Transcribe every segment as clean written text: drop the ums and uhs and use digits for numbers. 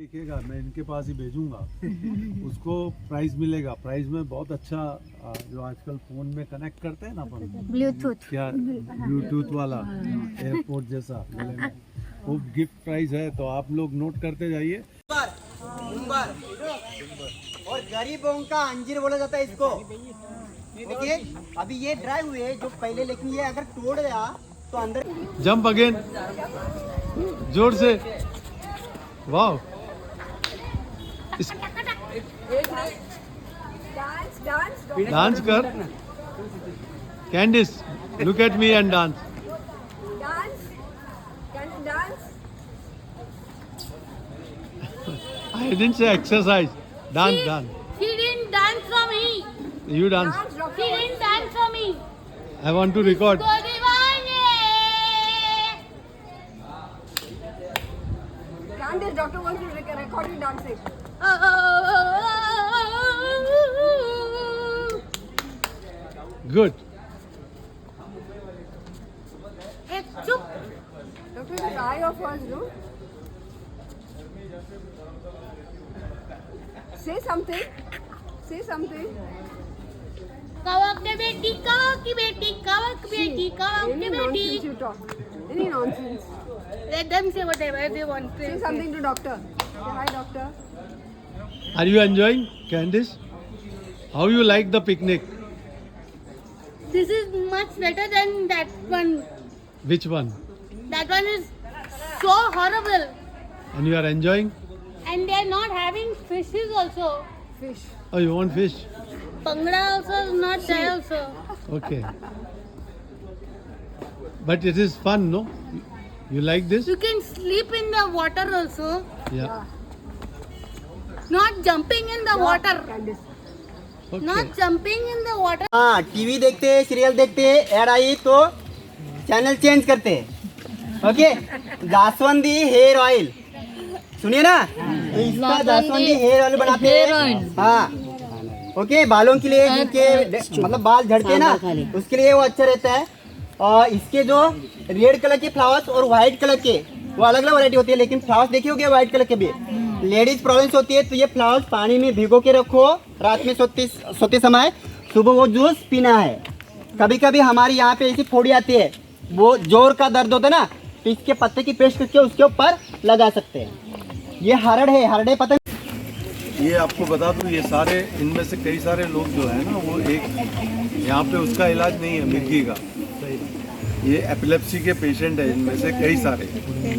लिखेगा, मैं इनके पास ही भेजूंगा उसको प्राइस मिलेगा। प्राइस में बहुत अच्छा जो आजकल फोन में कनेक्ट करते हैं ना अपन, ब्लूटूथ क्या ब्लूटूथ वाला एयरपोर्ट जैसा गले में, वो गिफ्ट प्राइस है। तो आप लोग नोट करते जाइए। और गरीबों का अंजीर बोला जाता है इसको। देखिए अभी ये ड्राई हुए जो पहले, लेकिन ये अगर तोड़ गया तो अंदर। जंप अगेन, जोर से, वाह। डांस कर कैंडिस, look at me and dance. I didn't say exercise. Dance, dance. She didn't dance for me. You dance. She didn't dance for me. I want to record. Candice, doctor wants to record you dancing. Good. Hey, chup. Doctor, the eye of us, no? Say something. Say something. कवक के बेटी, कवक की बेटी, कवक बेटी, कवक की Any बेटी. nonsense you talk. Any nonsense. Let them say whatever they want. Say something to doctor. Say hi, doctor. Are you enjoying, Candice? How you like the picnic? This is much better than that one. Which one? That one is so horrible. And you are enjoying? And they are not having fishes also. Fish. Oh, you want fish? Pangda also is not there also. Okay. But it is fun, no? You like this? You can sleep in the water also. Yeah. Not jumping in the water. Candice. Okay. Not jumping in the water. हाँ, TV देखते, serial देखते, add आई तो channel change करते। Okay, जास्वंदी hair oil सुनिए ना, तो इसका जास्वंदी hair oil बनाते हैं। हाँ, ओके, बालों के लिए जिनके मतलब बाल झड़ते हैं ना, उसके लिए वो अच्छा रहता है। और इसके जो रेड कलर के फ्लावर्स और व्हाइट कलर के, वो अलग अलग वैरायटी होती है, लेकिन फ्लावर्स देखिए होंगे व्हाइट कलर के भी। लेडीज प्रॉब्लम्स होती है तो ये फ्लावर्स पानी में भिगो के रखो, रात में सोते समय, सुबह वो जूस पीना है। कभी कभी हमारी यहाँ पे ऐसी फोड़ी आती है, वो जोर का दर्द होता है ना, तो इसके पत्ते की पेस्ट करके उसके ऊपर लगा सकते हैं। ये हरड़ है, हरड़े पता। ये आपको बता दूं, ये सारे इनमें से कई सारे लोग जो है ना, वो एक यहाँ पे उसका इलाज नहीं है मिर्गी का, ये एपिलेप्सी के पेशेंट है इनमें से कई सारे,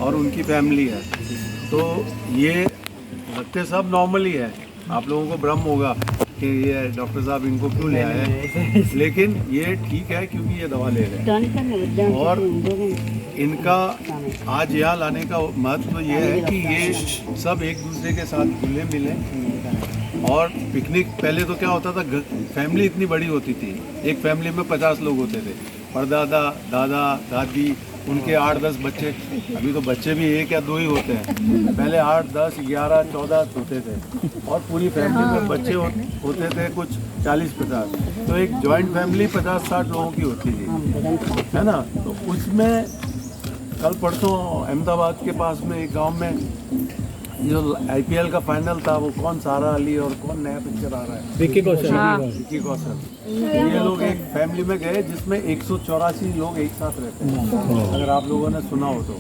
और उनकी फैमिली है। तो ये लगते सब नॉर्मल ही है। आप लोगों को भ्रम होगा कि ये डॉक्टर साहब इनको क्यों ले आए हैं, लेकिन ये ठीक है क्योंकि ये दवा ले रहे हैं। और इनका आज यहाँ लाने का महत्व ये है कि ये सब एक दूसरे के साथ घुले मिले। और पिकनिक पहले तो क्या होता था, फैमिली इतनी बड़ी होती थी, एक फैमिली में 50 लोग होते थे, परदादा, दादा, दादी, उनके 8-10 बच्चे। अभी तो बच्चे भी 1 या 2 ही होते हैं, पहले 8, 10, 11, 14 होते थे। और पूरी फैमिली में बच्चे होते थे कुछ 40-50। तो एक जॉइंट फैमिली 50-60 लोगों की होती थी, है ना। तो उसमें कल परसों अहमदाबाद के पास में एक गांव में जो IPL का फाइनल था, वो कौन, सारा अली और कौन नया पिक्चर आ रहा है, विक्की कौशल। ये लोग एक फैमिली में गए जिसमें 184 लोग एक साथ रहते हैं, अगर आप लोगों ने सुना हो तो।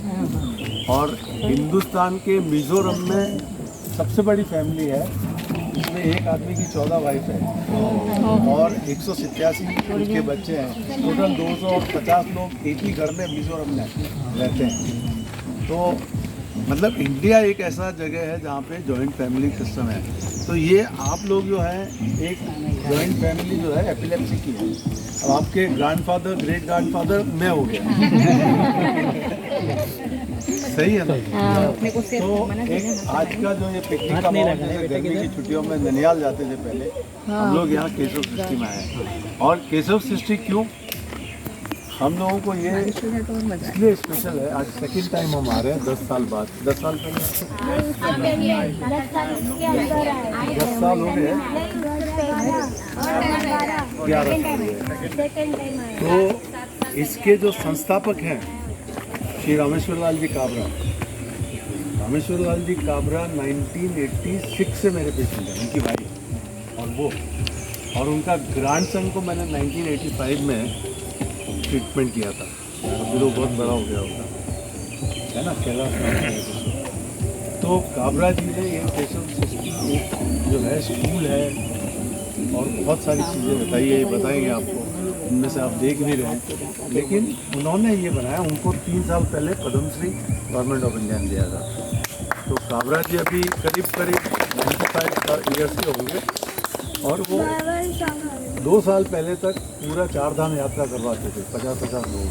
और हिंदुस्तान के मिजोरम में सबसे बड़ी फैमिली है, जिसमें एक आदमी की 14 वाइफ है और 187 उनके बच्चे हैं। टोटल 250 लोग एक ही घर में मिजोरम में रहते हैं। तो मतलब इंडिया एक ऐसा जगह है जहाँ पे जॉइंट फैमिली सिस्टम है। तो ये आप लोग जो है एक जॉइंट फैमिली जो है एपिलेप्सी की है। अब आपके ग्रैंडफादर, ग्रेट ग्रैंडफादर मैं हो गया, सही है ना। तो एक आज का जो ये पिकनिक का माहौल, जैसे गर्मी की छुट्टियों में ननिहाल जाते थे पहले, हम लोग यहाँ केशव सृष्टि में आए। और केशव सृष्टि क्यों हम लोगों को ये इसलिए स्पेशल है, आज सेकंड टाइम हम आ रहे हैं 10 साल बाद। 10 साल पहले 10 साल हो गए, 11 तो इसके जो संस्थापक हैं श्री रामेश्वर लाल जी काबरा, रामेश्वर लाल जी काबरा 1986 से मेरे पेशेंट हैं, उनकी वाइफ और वो, और उनका ग्रैंडसन को मैंने 1985 में ट्रीटमेंट किया था। अभी तो बहुत बड़ा हो गया होगा, है ना, कैलाश नाम है उसका। तो काबरा जी ने ये फेशियल सिस्टम जो है स्कूल है और बहुत सारी चीज़ें बताई है, ये बताएंगे आपको, इनमें से आप देख नहीं रहे हैं, लेकिन उन्होंने ये बनाया। उनको 3 साल पहले पद्मश्री गवर्नमेंट ऑफ इंडिया ने दिया था। तो काबरा जी अभी करीब 95 ईयर्स के होंगे और वो 2 साल पहले तक पूरा 4 धाम यात्रा करवाते थे 50-50 लोग,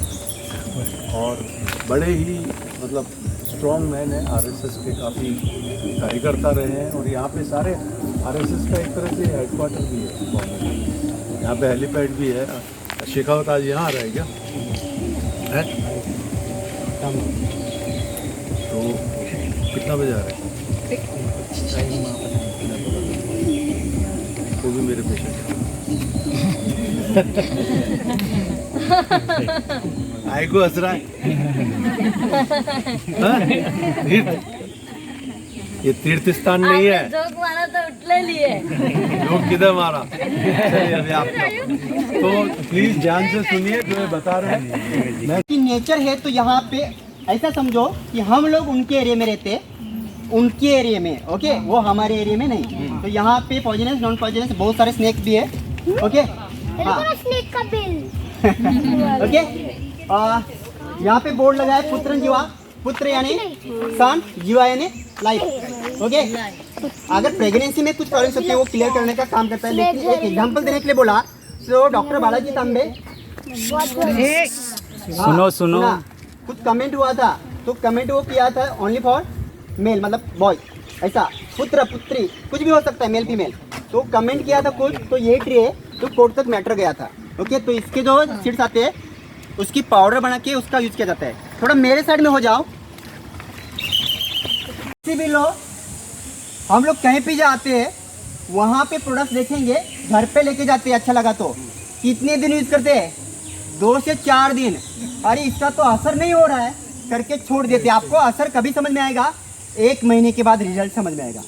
और बड़े ही मतलब स्ट्रॉन्ग मैन है। आरएसएस के काफ़ी कार्यकर्ता रहे हैं और यहाँ पे सारे आरएसएस का एक तरह से हेडक्वार्टर भी है बॉम्बे में। यहाँ पे हेलीपैड भी है। शेखावत आज यहाँ आ रहा है क्या है? तो कितना बजे आ रहा है? वो भी मेरे पेशेंट है। आय को हंस रहा है। हाँ? ये तीर्थ स्थान नहीं है। जोक मारा तो उठले लिए। लोग किधर मारा? चलिए अभी आप तो प्लीज ध्यान से सुनिए जो मैं बता रहा हूँ। मैं कि नेचर है तो यहाँ पे ऐसा समझो कि हम लोग उनके एरिया में रहते हैं, उनके एरिया में, ओके, वो हमारे एरिया में नहीं। तो यहाँ पे पॉइजनस नॉन पॉइजनस बहुत सारे स्नेक भी है, ओके। हाँ स्नेक का बिल। ओके, यहाँ पे बोर्ड लगा है पुत्र जीवा, पुत्र यानी सन, जीवा यानी लाइफ, ओके। अगर प्रेगनेंसी में कुछ प्रॉब्लम्स होती है वो क्लियर करने का काम करता है। लेकिन एक एग्जांपल देने के लिए बोला तो डॉक्टर बालाजी तांबे, सुनो कुछ कमेंट हुआ था, तो कमेंट वो किया था ओनली फॉर मेल, मतलब बॉय, ऐसा पुत्र पुत्री कुछ भी हो सकता है, मेल फीमेल। तो कमेंट किया था कुछ, तो ये ट्रे तो कोर्ट तक मैटर गया था, ओके। तो इसके जो सीड्स आते हैं उसकी पाउडर बना के उसका यूज किया जाता है। थोड़ा मेरे साइड में हो जाओ। किसी भी लो, हम लोग कहीं भी जाते हैं वहाँ पे प्रोडक्ट देखेंगे, घर पे लेके जाते हैं, अच्छा लगा तो कितने दिन यूज करते हैं? 2 से 4 दिन। अरे इसका तो असर नहीं हो रहा है करके छोड़ देते। आपको असर कभी समझ में आएगा? 1 महीने के बाद रिजल्ट समझ में आएगा,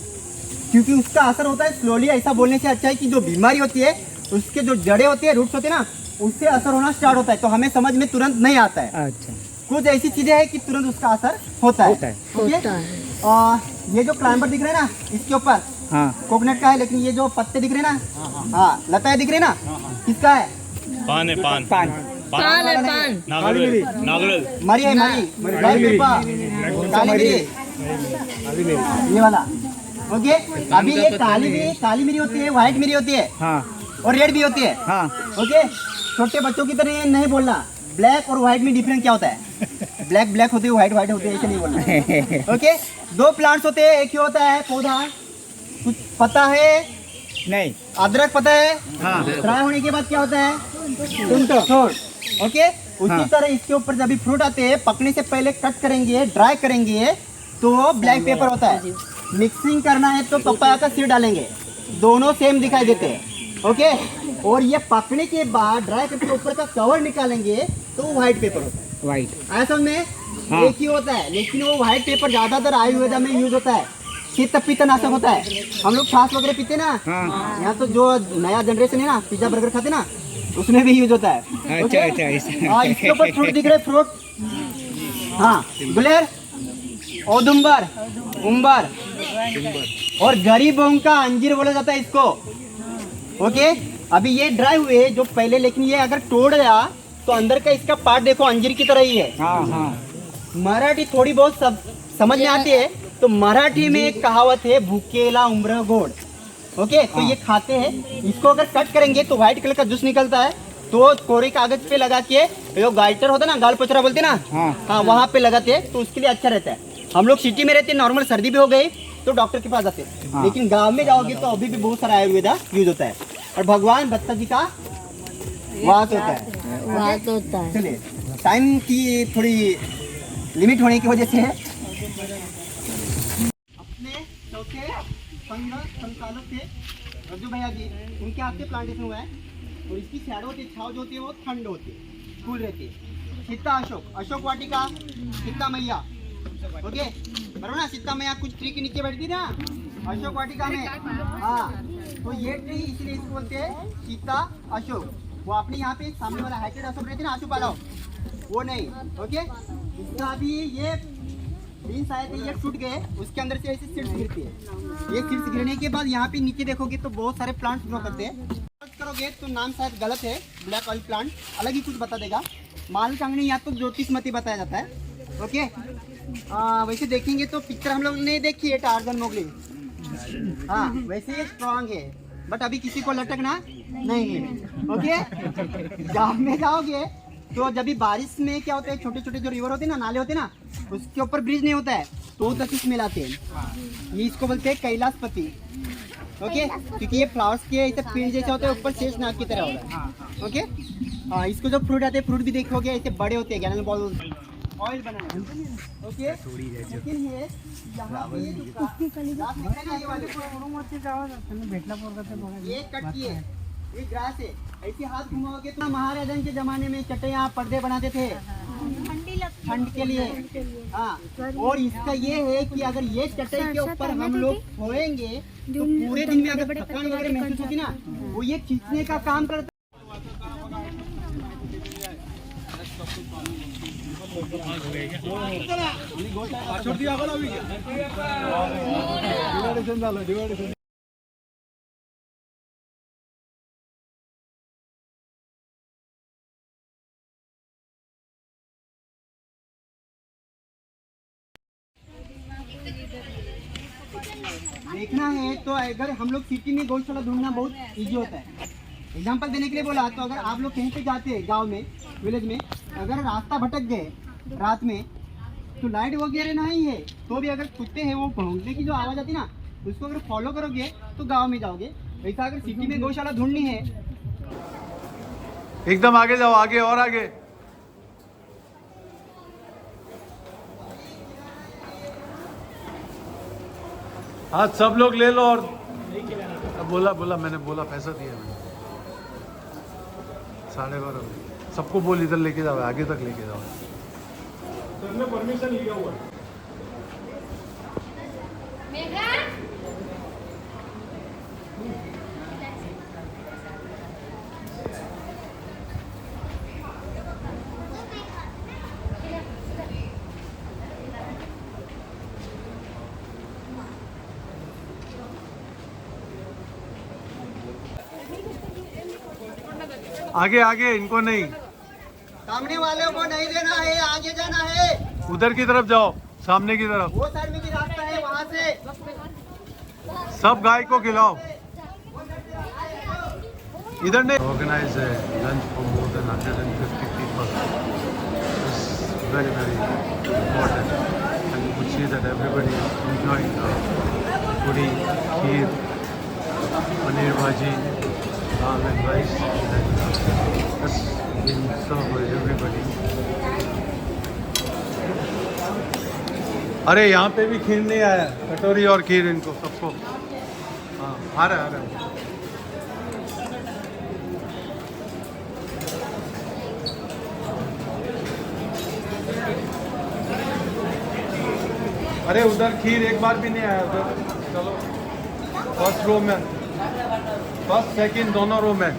क्योंकि उसका असर होता है स्लोली। ऐसा बोलने से अच्छा है कि जो बीमारी होती है उसके जो जड़ें होती है, रूट्स होते हैं ना, उससे असर होना स्टार्ट होता है। तो हमें समझ में तुरंत नहीं आता है। अच्छा, कुछ ऐसी चीजें हैं कि तुरंत उसका असर होता है। और ये जो क्लाइंबर दिख रहे हैं ना, इसके ऊपर हाँ कोकोनट का है, लेकिन ये जो पत्ते दिख रहे हैं ना, हाँ लताएं दिख रही है ना, किसका है? पान है, पान पान नागरल नागरल मरी है, मरी काली मिरी, ये वाला, ओके। अभी ये काली मिरी होती है, व्हाइट मिरी होती है, हाँ और रेड भी होती है, हाँ ओके। छोटे बच्चों की तरह नहीं बोलना। ब्लैक और व्हाइट में डिफरेंस क्या होता है? ब्लैक ब्लैक होती है, व्हाइट व्हाइट होती है, ऐसे नहीं बोलना, ओके। 2 प्लांट्स होते हैं, एक ही होता है पौधा। कुछ पता है? नहीं, अदरक पता है? हाँ ड्राई होने के बाद क्या होता है? छोड़, ओके। उसी तरह इसके ऊपर जब भी फ्रूट आते हैं, पकने से पहले कट करेंगे, ड्राई करेंगे, तो ब्लैक पेपर होता है। मिक्सिंग करना है तो पपाया का सीड डालेंगे, दोनों सेम दिखाई देते हैं, ओके। और ये पकने के बाद ड्राई करके ऊपर का कवर निकालेंगे तो व्हाइट पेपर होता है। वाइट, आया समझ में? हाँ। एक ही होता है, लेकिन वो व्हाइट पेपर ज्यादातर आयुर्वेदा में यूज होता है। शीत पित्त नाशक होता है। हम लोग छाछ वगैरह पीते ना, हाँ यहाँ तो जो नया जनरेशन है ना, पिज्जा बर्गर खाते ना, उसमें भी यूज होता है। अच्छा ओके? अच्छा हाँ, इसके ऊपर फ्रूट दिख रहे, फ्रूट, हाँ, गुलेर, औदुंबर, उम्बर, और गरीबों का अंजीर बोला जाता है इसको, ओके। अभी ये ड्राई हुए जो पहले, लेकिन ये अगर तोड़ गया तो अंदर का इसका पार्ट देखो अंजीर की तरह ही है। हाँ हाँ मराठी थोड़ी बहुत सब समझ में आती है, तो मराठी में एक कहावत है, भूकेला उम्र गोड़, ओके। तो ये खाते हैं, इसको अगर कट करेंगे तो व्हाइट कलर का जूस निकलता है, तो कोरे कागज पे लगा के, जो गाइटर होता है ना, गाल पोछरा बोलते ना, हाँ वहाँ पे लगाते हैं, तो उसके लिए अच्छा रहता है। हम लोग सिटी में रहते हैं, नॉर्मल सर्दी भी हो गई तो डॉक्टर के पास जाते हैं, हाँ। लेकिन गांव में जाओगे तो अभी भी बहुत सारा आयुर्वेदा यूज होता है, और भगवान बत्ता जी का वास होता है। चलिए, टाइम की थोड़ी लिमिट होने की वजह से अपने चौथे 15 संचालक थे रज्जू भैया जी, उनके हाथ से प्लांटेशन हुआ है, और इसकी शैडो होती है, छाव जो होती है वो ठंड होती है, फूल रहती है। सीता अशोक, अशोक वाटिका, सीता मैया, ओके। बराबर ना। सीता मैया कुछ ट्री के नीचे बैठती ना अशोक वाटिका में। हाँ, तो ये ट्री इसलिए इसको बोलते हैं सीता अशोक। वो अपने यहाँ पे सामने वाला हाइटेड अशोक रहती ना, आशु पालाव, वो नहीं। ओके, इसका अभी ये बीन्स आए थे, ये टूट गए, उसके अंदर से ऐसे सीड्स गिरती है। ये सीड्स गिरने के बाद यहाँ पे नीचे देखोगे तो बहुत सारे प्लांट्स ग्रो करते हैं। सर्च करोगे तो नाम शायद गलत है, ब्लैक ऑयल प्लांट अलग ही कुछ बता देगा। माल कांगनी या तो ज्योतिषमती बताया जाता है। ओके, वैसे देखेंगे तो पिक्चर हम लोग ने देखी है टार्जन मोगली। हाँ, वैसे ये स्ट्रांग है, बट अभी किसी को लटकना नहीं है। ओके, गाँव में जाओगे तो जब भी बारिश में क्या होता है, छोटे छोटे जो रिवर होते हैं ना, नाले होते हैं ना, उसके ऊपर ब्रिज नहीं होता है तो तक स्मेल आते हैं। ये इसको बोलते हैं कैलाशपति। ओके, क्योंकि ये फ्लावर्स के ऐसे पेड़ जैसा होता है, ऊपर शेष नाग की तरह होता है। ओके, हाँ, इसको जो फ्रूट आते हैं, फ्रूट भी देखोगे ऐसे बड़े होते हैं, गैलन बॉल ऑयल बनाने। ओके, लेकिन ये यहाँ पे ये कट किए, ये ग्रास है। ऐसे हाथ घुमाओगे तो महाराजन के जमाने में चटैया पर्दे बनाते थे ठंड के लिए। हाँ, और इसका ये है कि अगर ये चटाई के ऊपर हम लोग सोएंगे तो पूरे दिन में अगर थकान वगैरह महसूस होती ना, वो ये खींचने का काम करता। देखना है तो अगर हम लोग सिटी में गौशाला ढूंढना बहुत इजी होता है। एग्जांपल देने के लिए बोला तो अगर आप लोग कहीं पे जाते हैं गांव में, विलेज में, अगर रास्ता भटक गए रात में तो लाइट वगैरह नहीं है तो भी अगर कुत्ते हैं वो भौंकने की जो आवाज़ आती ना, उसको अगर फॉलो करोगे तो गाँव में जाओगे। वैसा अगर सिटी में गौशाला ढूंढनी है, एकदम आगे जाओ, आगे और आगे। हाँ, सब लोग ले लो। और बोला मैंने पैसा दिया मैंने 12:30। सबको बोल इधर लेके जाओ, आगे तक लेके जाओ। परमिशन लिया हुआ है। आगे आगे, इनको नहीं, सामने वाले को नहीं देना है, आगे जाना है। उधर की तरफ जाओ, सामने की तरफ। वो साइड में भी रास्ता है, वहाँ से सब गाय को खिलाओ। इधर नहीं। ऑर्गेनाइज है lunch for more than 150 people. Very very important and you could see that everybody is enjoying puri, kheer, paneer bhaji, dal and rice being served by everybody. अरे यहाँ पे भी खीर नहीं आया, कटोरी और खीर इनको सबको। हाँ, आ रहा है। अरे उधर खीर एक बार भी नहीं आया उधर। चलो फर्स्ट रो में, फर्स्ट सेकंड दोनों रो में।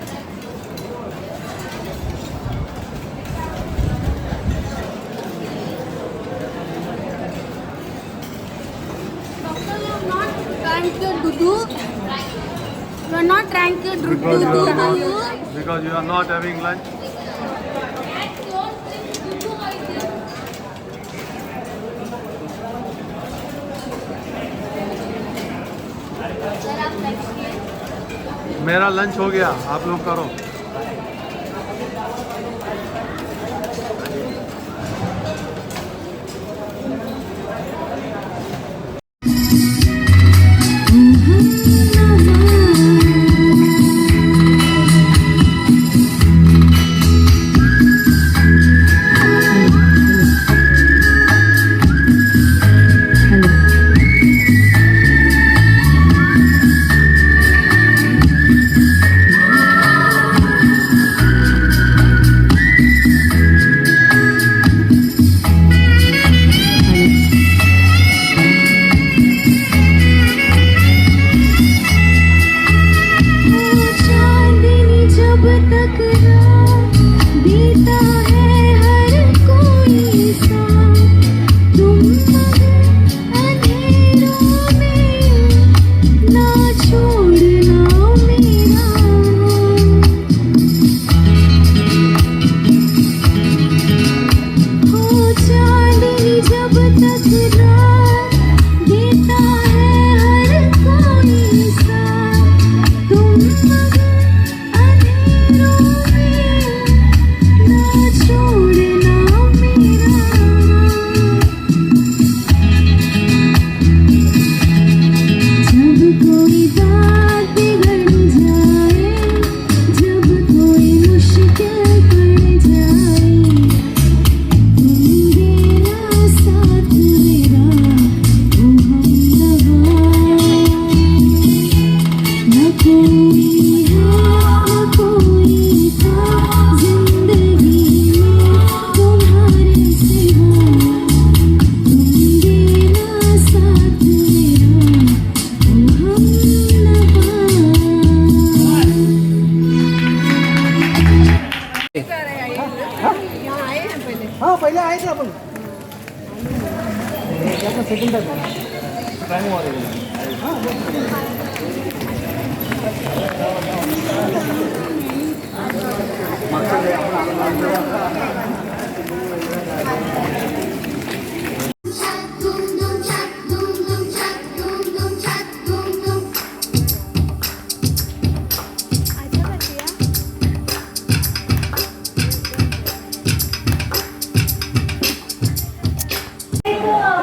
You are not trying to do. Because you are not having lunch. मेरा लंच हो गया, आप लोग करो।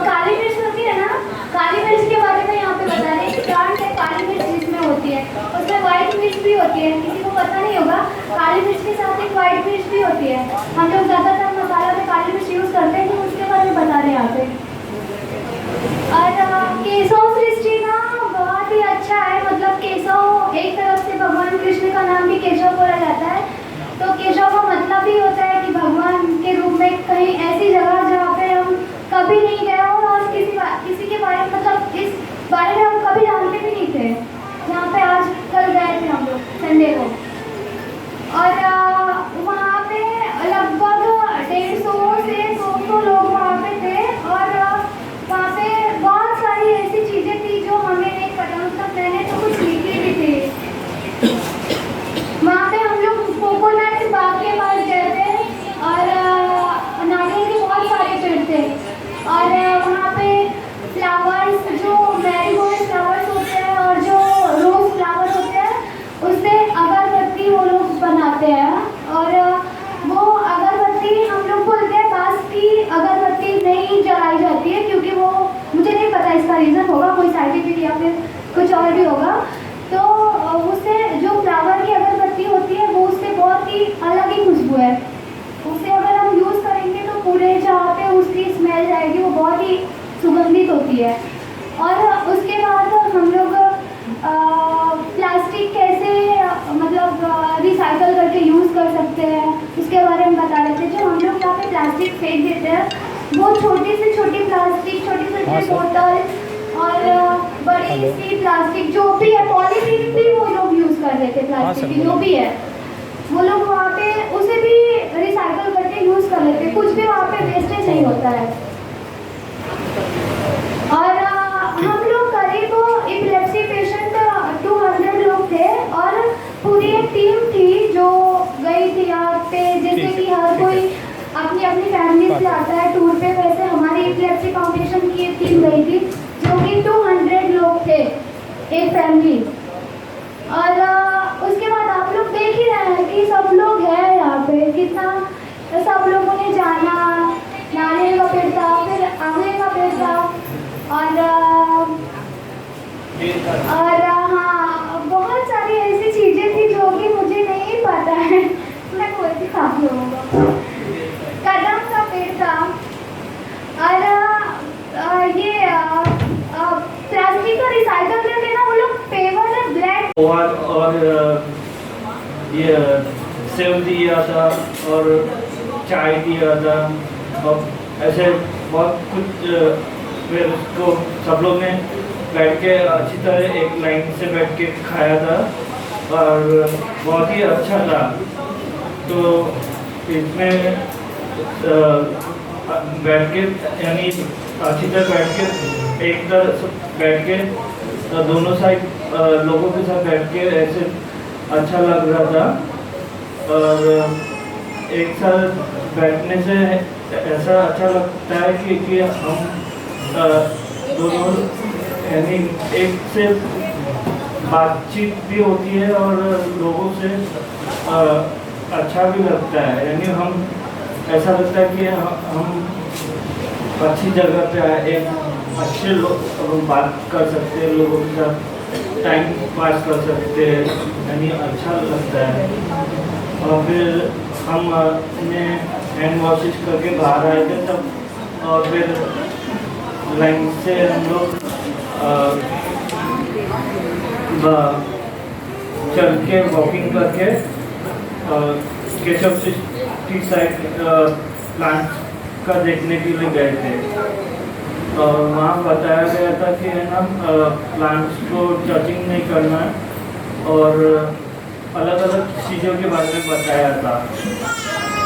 काली मिर्च होती है ना, काली मिर्च के बारे में यहाँ पे बता रहे हैं कि प्लांट है काली मिर्च जिसमें होती है, उसमें व्हाइट मिर्च भी होती है। किसी को पता नहीं होगा, काली मिर्च के साथ एक व्हाइट मिर्च भी होती है। हम लोग ज़्यादातर मसाला में काली मिर्च यूज़ करते हैं, तो उसके बारे में बता रहे हैं यहाँ पे। और केशव सृष्टि ना बहुत ही अच्छा है, मतलब केशव एक तरफ से भगवान कृष्ण का नाम भी केशव बोला जाता है। तो केशव का मतलब भी होता है कि भगवान के रूप में कहीं ऐसी जगह जहाँ पे हम कभी नहीं गए हो और किसी के बारे में, मतलब इस बारे में हम कभी जानते भी नहीं थे। यहाँ पे आज कल गए थे हम लोग संडे को, और वहाँ पे लगभग 150 से 200 लोग वहाँ पे थे। और वहाँ पे बहुत सारी ऐसी चीज़ें थी जो हमें नहीं पता, मतलब मैंने तो कुछ लिखी भी थी। वहाँ पे हम लोग कोकोनट बाग के पास गए थे और नारियल के बहुत सारे पेड़ थे। और वहाँ पे फ्लावर्स, जो मैरीगोल्ड फ्लावर्स होते हैं और जो रोज फ्लावर्स होते हैं, उससे अगरबत्ती वो लोग बनाते हैं। और वो अगरबत्ती हम लोग बोलते हैं बांस की अगरबत्ती नहीं जलाई जाती है, क्योंकि वो, मुझे नहीं पता इसका रीज़न होगा, कोई साइंटिफिक या फिर कुछ और भी होगा। तो उससे जो फ्लावर की अगरबत्ती होती है वो उससे बहुत ही अलग ही खुशबू है। उसे अगर हम यूज़ करेंगे तो पूरे जहाँ पे उसकी स्मेल जाएगी वो बहुत ही सुगंधित होती है। और उसके बाद हम लोग प्लास्टिक कैसे मतलब रिसाइकल करके यूज़ कर सकते हैं उसके बारे में बता रहे थे। जो हम लोग यहाँ पे प्लास्टिक फेंक देते हैं, वो छोटी से छोटी प्लास्टिक, छोटी से छोटी बोतल और बड़ी सी प्लास्टिक जो भी है, पॉलीथीन भी वो लोग यूज़ कर रहे थे, प्लास्टिक की जो भी है वो लोग वहाँ पे उसे भी रिसाइकल करके यूज़ कर लेते हैं। कुछ भी वहाँ पे वेस्टेज नहीं होता है। और हम लोग करीब एपिलेप्सी पेशेंट 200 लोग थे और पूरी एक टीम थी जो गई थी यहाँ पे। जैसे कि हर कोई अपनी अपनी फैमिली से आता है टूर पे, वैसे हमारी एपिलेप्सी फाउंडेशन की एक टीम गई थी जो कि 200 लोग थे, एक फैमिली। और उसके बाद आप लोग देख ही रहे हैं कि सब लोग हैं यहाँ पे, कितना सब लोगों ने जाना। नारियल का पेड़ था, फिर आंवले का पेड़ था, और हाँ बहुत सारी ऐसी चीज़ें थी जो कि मुझे नहीं पता है, मैं कोई भी आप लोगों को। कदम का पेड़ था, और ये प्लास्टिक का रिसाइकल करके ना वो लोग पेवर है ब्लैक और ये सेव दिया था और चाय दिया था और ऐसे बहुत कुछ। फिर उसको सब लोग ने बैठ के अच्छी तरह एक लाइन से बैठ के खाया था और बहुत ही अच्छा था। तो इसमें बैठ के, यानी अच्छी तरह बैठ के, एक तरह बैठ के दोनों साइड लोगों के साथ बैठ के ऐसे अच्छा लग रहा था। और एक साथ बैठने से ऐसा अच्छा लगता है कि हम दोनों, यानी एक से बातचीत भी होती है और लोगों से अच्छा भी लगता है। यानी हम, ऐसा लगता है कि हम अच्छी जगह पे आए, एक अच्छे लोग बात कर सकते हैं, लोगों के साथ टाइम पास कर सकते हैं, यानी अच्छा लगता है। और फिर हम अपने हैंड वॉशेज करके बाहर आए थे तब, और फिर लाइन से हम लोग चल के वॉकिंग करके केशव की साइड प्लांट का देखने के लिए गए थे। और वहाँ बताया गया था कि है ना, प्लांट्स को टचिंग नहीं करना है और अलग अलग चीज़ों के बारे में बताया था,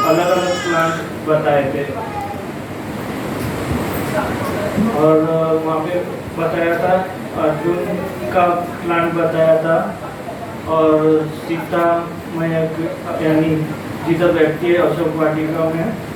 अलग अलग प्लांट बताए थे। और वहाँ पे बताया था अर्जुन का प्लांट बताया था और सीता मैया यानी जिधर बैठती है अशोक वाटिका में